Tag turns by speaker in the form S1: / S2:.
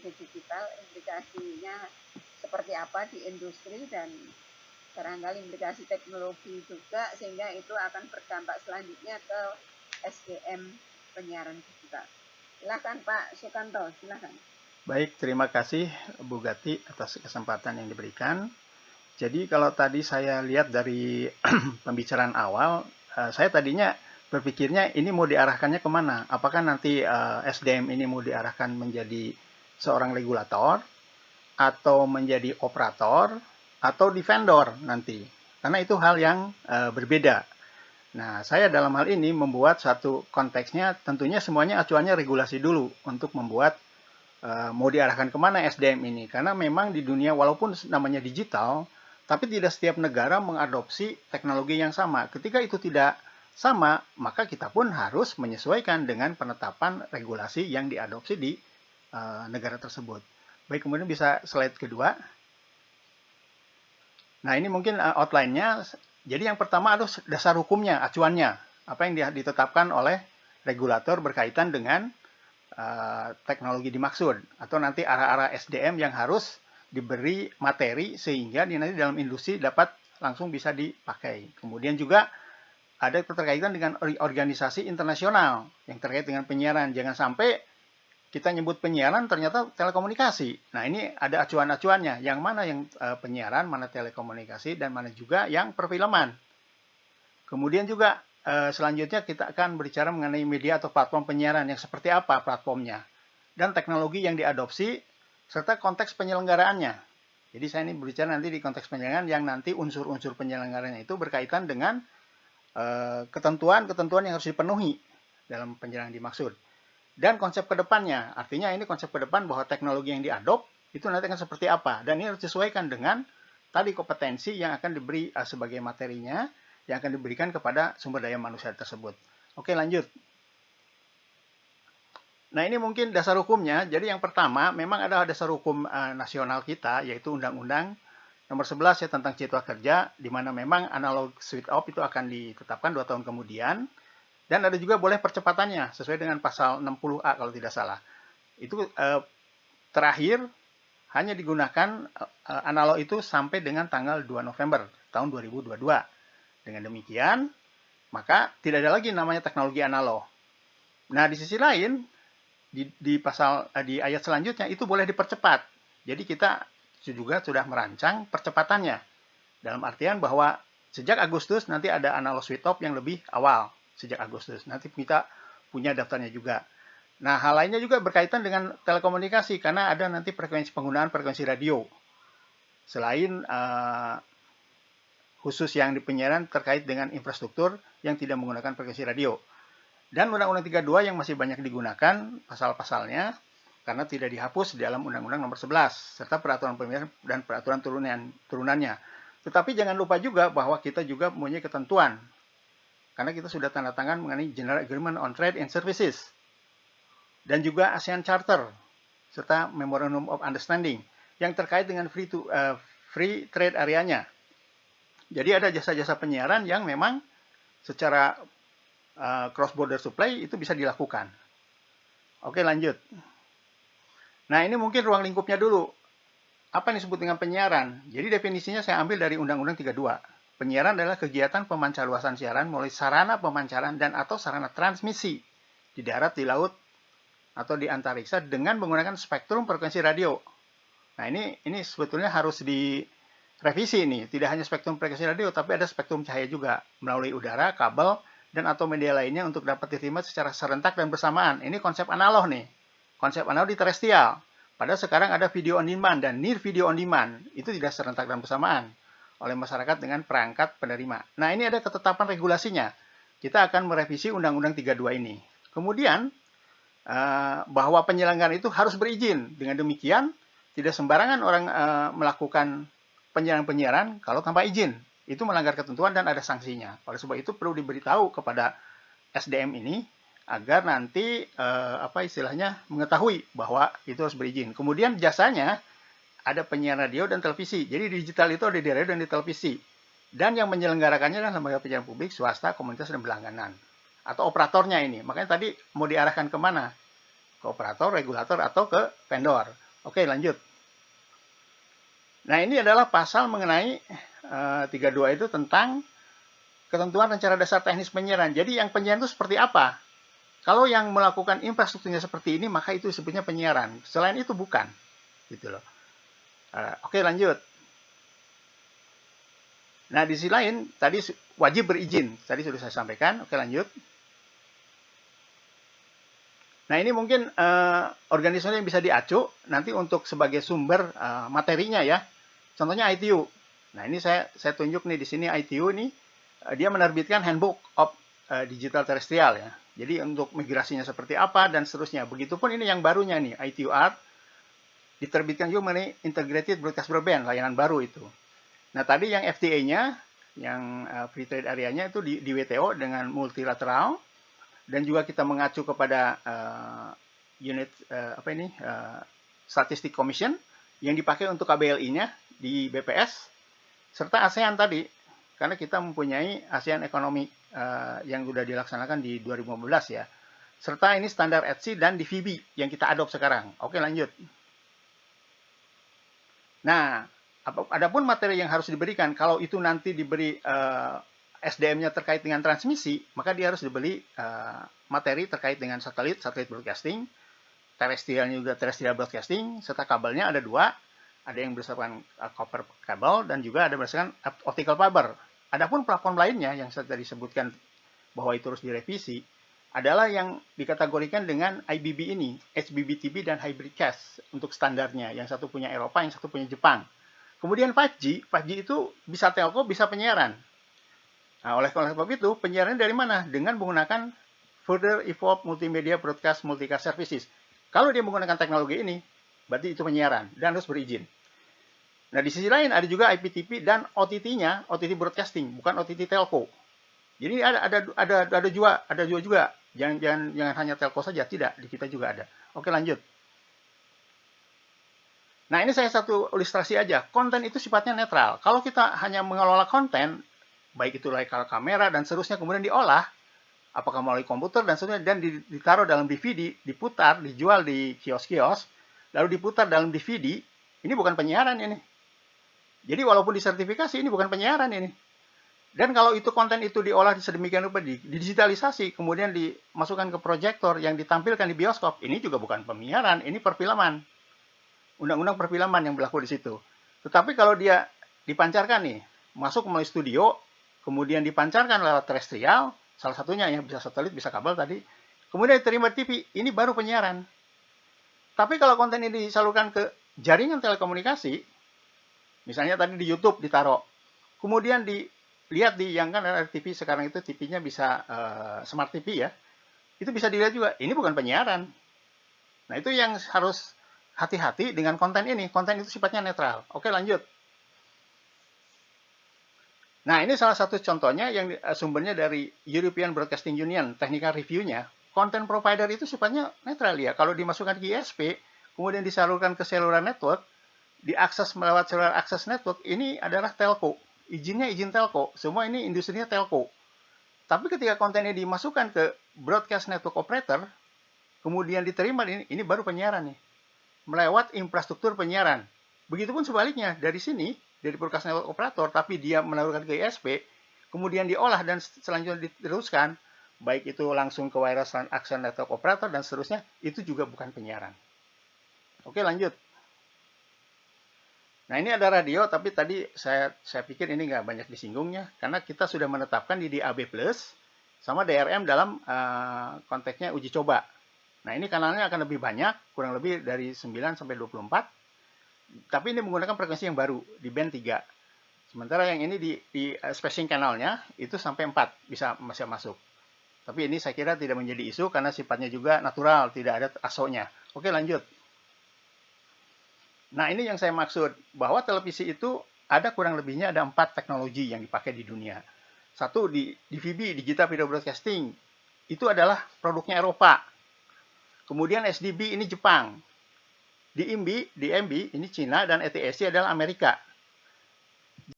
S1: TV digital, implikasinya seperti apa di industri dan barangkali implikasi teknologi juga, sehingga itu akan berdampak selanjutnya ke SDM penyiaran digital. Silahkan Pak Sukanto, silahkan.
S2: Baik, terima kasih Bu Gati atas kesempatan yang diberikan. Jadi kalau tadi saya lihat dari pembicaraan awal, saya tadinya berpikirnya ini mau diarahkannya kemana? Apakah nanti SDM ini mau diarahkan menjadi seorang regulator, atau menjadi operator, atau di vendor nanti? Karena itu hal yang berbeda. Nah, saya dalam hal ini membuat satu konteksnya, tentunya semuanya acuannya regulasi dulu untuk membuat mau diarahkan kemana SDM ini. Karena memang di dunia walaupun namanya digital, tapi tidak setiap negara mengadopsi teknologi yang sama. Ketika itu tidak sama, maka kita pun harus menyesuaikan dengan penetapan regulasi yang diadopsi di negara tersebut. Baik, kemudian bisa slide kedua. Nah, ini mungkin outline-nya. Jadi yang pertama adalah dasar hukumnya, acuannya. Apa yang ditetapkan oleh regulator berkaitan dengan teknologi dimaksud. Atau nanti arah-arah SDM yang harus diberi materi sehingga nanti dalam industri dapat langsung bisa dipakai. Kemudian juga ada keterkaitan dengan organisasi internasional yang terkait dengan penyiaran. Jangan sampai kita nyebut penyiaran ternyata telekomunikasi. Nah, ini ada acuan-acuannya. Yang mana yang penyiaran, mana telekomunikasi, dan mana juga yang perfilman. Kemudian juga selanjutnya kita akan berbicara mengenai media atau platform penyiaran yang seperti apa platformnya. Dan teknologi yang diadopsi, serta konteks penyelenggaraannya. Jadi saya ini berbicara nanti di konteks penyelenggaraan yang nanti unsur-unsur penyelenggaranya itu berkaitan dengan ketentuan-ketentuan yang harus dipenuhi dalam penyiaran dimaksud. Dan konsep kedepannya, artinya ini konsep ke depan bahwa teknologi yang diadop itu nanti akan seperti apa. Dan ini harus disesuaikan dengan tadi kompetensi yang akan diberi sebagai materinya, yang akan diberikan kepada sumber daya manusia tersebut. Oke, lanjut. Nah, ini mungkin dasar hukumnya. Jadi yang pertama, memang ada dasar hukum nasional kita, yaitu Undang-Undang nomor 11 ya tentang Cipta Kerja, di mana memang analog switch off itu akan ditetapkan 2 tahun kemudian. Dan ada juga boleh percepatannya sesuai dengan pasal 60A kalau tidak salah. Itu terakhir hanya digunakan analog itu sampai dengan tanggal 2 November tahun 2022. Dengan demikian, maka tidak ada lagi namanya teknologi analog. Nah, di sisi lain, di ayat selanjutnya itu boleh dipercepat. Jadi kita juga sudah merancang percepatannya. Dalam artian bahwa sejak Agustus nanti ada analog switch off yang lebih awal. Sejak Agustus. Nanti kita punya daftarnya juga. Nah, hal lainnya juga berkaitan dengan telekomunikasi karena ada nanti penggunaan frekuensi radio. Selain khusus yang di penyiaran terkait dengan infrastruktur yang tidak menggunakan frekuensi radio. Dan Undang-Undang 32 yang masih banyak digunakan pasal-pasalnya karena tidak dihapus di dalam Undang-Undang nomor 11 serta peraturan penyiaran dan peraturan turunannya. Tetapi jangan lupa juga bahwa kita juga mempunyai ketentuan karena kita sudah tanda tangan mengenai General Agreement on Trade and Services dan juga ASEAN Charter serta Memorandum of Understanding yang terkait dengan free trade areanya. Jadi ada jasa-jasa penyiaran yang memang secara cross border supply itu bisa dilakukan. Oke, lanjut. Nah, ini mungkin ruang lingkupnya dulu. Apa yang disebut dengan penyiaran? Jadi definisinya saya ambil dari Undang-Undang 32. Penyiaran adalah kegiatan pemancarluasan siaran mulai sarana pemancaran dan atau sarana transmisi di darat, di laut, atau di antariksa dengan menggunakan spektrum frekuensi radio. Nah, ini sebetulnya harus direvisi ini. Tidak hanya spektrum frekuensi radio, tapi ada spektrum cahaya juga melalui udara, kabel, dan atau media lainnya untuk dapat diterima secara serentak dan bersamaan. Ini konsep analog nih. Konsep analog di terestrial. Padahal sekarang ada video on demand dan near video on demand. Itu tidak serentak dan bersamaan oleh masyarakat dengan perangkat penerima. Nah, ini ada ketetapan regulasinya. Kita akan merevisi Undang-Undang 32 ini. Kemudian, bahwa penyelenggaraan itu harus berizin. Dengan demikian, tidak sembarangan orang melakukan penyiaran-penyiaran kalau tanpa izin. Itu melanggar ketentuan dan ada sanksinya. Oleh sebab itu perlu diberitahu kepada SDM ini agar nanti mengetahui bahwa itu harus berizin. Kemudian jasanya ada penyiaran radio dan televisi. Jadi digital itu ada di radio dan di televisi. Dan yang menyelenggarakannya adalah lembaga penyiaran publik, swasta, komunitas, dan berlangganan. Atau operatornya ini. Makanya tadi mau diarahkan kemana? Ke operator, regulator, atau ke vendor. Oke, lanjut. Nah, ini adalah pasal mengenai 32 itu tentang ketentuan rencana dasar teknis penyiaran. Jadi yang penyiaran itu seperti apa? Kalau yang melakukan infrastrukturnya seperti ini, maka itu disebutnya penyiaran. Selain itu bukan, gitu loh. Oke, lanjut. Nah, di sisi lain, tadi wajib berizin. Tadi sudah saya sampaikan. Oke, lanjut. Nah, ini mungkin organisasi yang bisa diacu nanti untuk sebagai sumber materinya ya. Contohnya ITU. Nah, ini saya tunjuk nih di sini ITU ini dia menerbitkan Handbook of Digital Terrestrial ya. Jadi untuk migrasinya seperti apa dan seterusnya. Begitupun ini yang barunya nih, ITUR diterbitkan juga mengenai Integrated Broadcast Broadband, layanan baru itu. Nah, tadi yang FTA-nya, yang Free Trade Area-nya itu di WTO dengan multilateral, dan juga kita mengacu kepada unit Statistic Commission yang dipakai untuk KBLI-nya di BPS, serta ASEAN tadi, karena kita mempunyai ASEAN Economic yang sudah dilaksanakan di 2015 ya, serta ini standar ETSI dan di FIBI yang kita adopt sekarang. Oke, lanjut. Nah, adapun materi yang harus diberikan, kalau itu nanti diberi SDM-nya terkait dengan transmisi, maka dia harus dibeli materi terkait dengan satelit broadcasting, terestrialnya juga terrestrial broadcasting, serta kabelnya ada dua, ada yang berdasarkan copper kabel dan juga ada berdasarkan optical fiber. Adapun platform lainnya yang saya tadi sebutkan bahwa itu harus direvisi, adalah yang dikategorikan dengan IBB ini, HBBTB dan Hybrid Cast untuk standarnya. Yang satu punya Eropa, yang satu punya Jepang. Kemudian 5G itu bisa telco, bisa penyiaran. Nah, oleh sebab itu, penyiaran dari mana? Dengan menggunakan Further Evolved Multimedia Broadcast Multicast Services. Kalau dia menggunakan teknologi ini, berarti itu penyiaran dan harus berizin. Nah, di sisi lain ada juga IPTV dan OTT-nya, OTT Broadcasting, bukan OTT Telco. Jadi ada juga. Jangan hanya telco saja, tidak, di kita juga ada. Oke, lanjut. Nah, ini saya satu ilustrasi aja. Konten itu sifatnya netral. Kalau kita hanya mengelola konten, baik itu like kamera dan seterusnya, kemudian diolah, apakah melalui komputer dan seterusnya, dan ditaruh dalam DVD, diputar, dijual di kios-kios, lalu diputar dalam DVD, ini bukan penyiaran ini. Jadi walaupun disertifikasi, ini bukan penyiaran ini. Dan kalau itu konten itu diolah sedemikian rupa, didigitalisasi, kemudian dimasukkan ke proyektor yang ditampilkan di bioskop, ini juga bukan penyiaran, ini perfilman. Undang-undang perfilman yang berlaku di situ. Tetapi kalau dia dipancarkan nih, masuk melalui studio, kemudian dipancarkan lewat terestrial, salah satunya yang bisa satelit, bisa kabel tadi, kemudian diterima TV, ini baru penyiaran. Tapi kalau konten ini disalurkan ke jaringan telekomunikasi, misalnya tadi di YouTube ditaruh, kemudian dilihat yang kan ada TV sekarang itu TV-nya bisa smart TV ya, itu bisa dilihat juga, ini bukan penyiaran. Nah, itu yang harus hati-hati dengan konten ini. Konten itu sifatnya netral. Oke, lanjut. Nah, ini salah satu contohnya yang sumbernya dari European Broadcasting Union, technical review-nya. Content provider itu sifatnya netral ya. Kalau dimasukkan ke ISP, kemudian disalurkan ke cellular network, diakses melewat cellular access network, ini adalah telco. Izinnya izin telco. Semua ini industrinya telco. Tapi ketika kontennya dimasukkan ke broadcast network operator, kemudian diterima, ini baru penyiaran nih. Melewat infrastruktur penyiaran. Begitupun sebaliknya, dari sini, dari broadcast network operator, tapi dia menaruhkan ke ISP, kemudian diolah dan selanjutnya diteruskan, baik itu langsung ke wireless access network operator dan seterusnya, itu juga bukan penyiaran. Oke, lanjut. Nah, ini ada radio, tapi tadi saya pikir ini nggak banyak disinggungnya, karena kita sudah menetapkan di DAB+, sama DRM dalam konteksnya uji coba. Nah, ini kanalnya akan lebih banyak, kurang lebih dari 9 sampai 24, tapi ini menggunakan frekuensi yang baru, di band 3. Sementara yang ini di spacing kanalnya, itu sampai 4 bisa masuk. Tapi ini saya kira tidak menjadi isu, karena sifatnya juga natural, tidak ada ASO-nya. Oke, lanjut. Nah, ini yang saya maksud, bahwa televisi itu ada kurang lebihnya ada 4 teknologi yang dipakai di dunia. Satu, di DVB, Digital Video Broadcasting, itu adalah produknya Eropa. Kemudian SDB ini Jepang. DMB ini Cina, dan ETSC adalah Amerika.